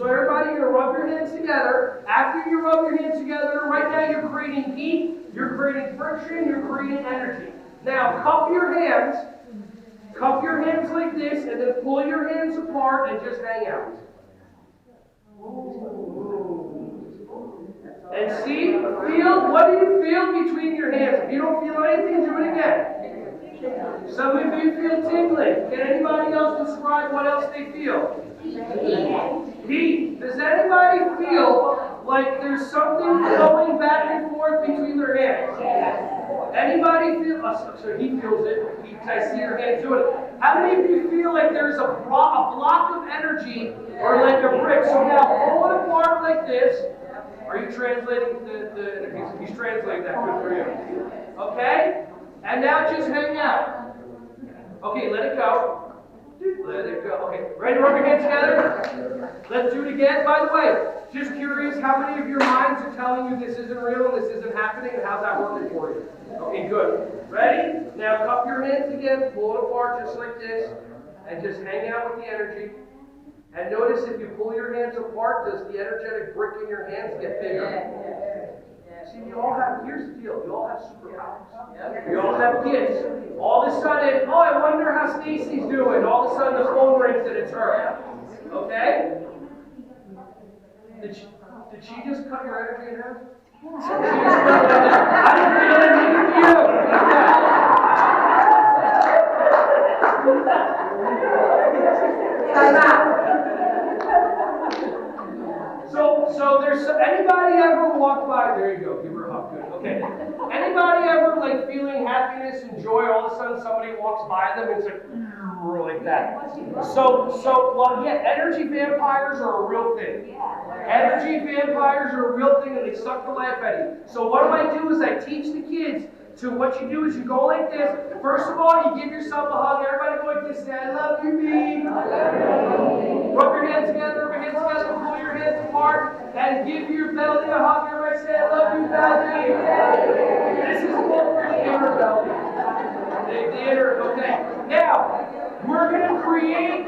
So everybody, you're going to rub your hands together. After you rub your hands together, right now you're creating heat, you're creating friction, you're creating energy. Now, cup your hands. Cup your hands like this, and then pull your hands apart and just hang out. And see, feel, what do you feel between your hands? If you don't feel anything, do it again. Some of you feel tingling. Can anybody else describe what else they feel? Heat. Does anybody feel like there's something going back and forth between their hands? Anybody feel? So he feels it. I see your hands doing it. How many of you feel like there's a block of energy or like a brick? So now pull it apart like this. Are you translating he's translating that. Good for you. Okay? And now just hang out. Okay, let it go. Let it go. Okay, ready to rub your hands together? Let's do it again. By the way, just curious, how many of your minds are telling you this isn't real and this isn't happening, and how's that working for you? Okay, good. Ready? Now cup your hands again, pull it apart just like this, and just hang out with the energy. And notice if you pull your hands apart, does the energetic brick in your hands get bigger? See, you all have, here's the deal, you all have superpowers. You all have gifts. All of a sudden, oh, I wonder how Stacy's doing. All of a sudden the phone rings and it's her. Okay? Did she just cut your energy in half? I didn't feel anything from you. Time out. So there's anybody ever walked by? There you go. Give her a hug. Good. Okay. Anybody ever like feeling happiness and joy? All of a sudden somebody walks by them and it's like that. Well, yeah. Energy vampires are a real thing. Energy vampires are a real thing, and they suck the life out of you. So what I do is I teach the kids. So what you do is you go like this. First of all, you give yourself a hug. Everybody go like this. Say, I love you, me. Rub your hands together, pull your hands apart, and give your belly a hug. Everybody say, I love you, belly. This is more for the inner belly. The inner, okay. Now, we're gonna create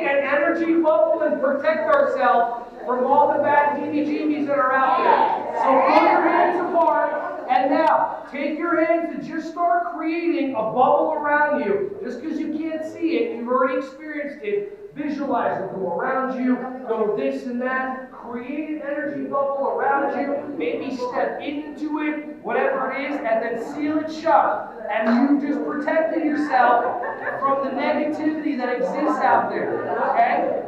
an energy bubble and protect ourselves from all the bad heebie-jeebies that are out there. So pull your hands apart, and now take your hands and just start creating a bubble around you. Just because you can't see it, you've already experienced it. Visualize it. Go around you, go this and that. Create an energy bubble around you. Maybe step into it, whatever it is, and then seal it shut. And you've just protected yourself from the negativity that exists out there. Okay?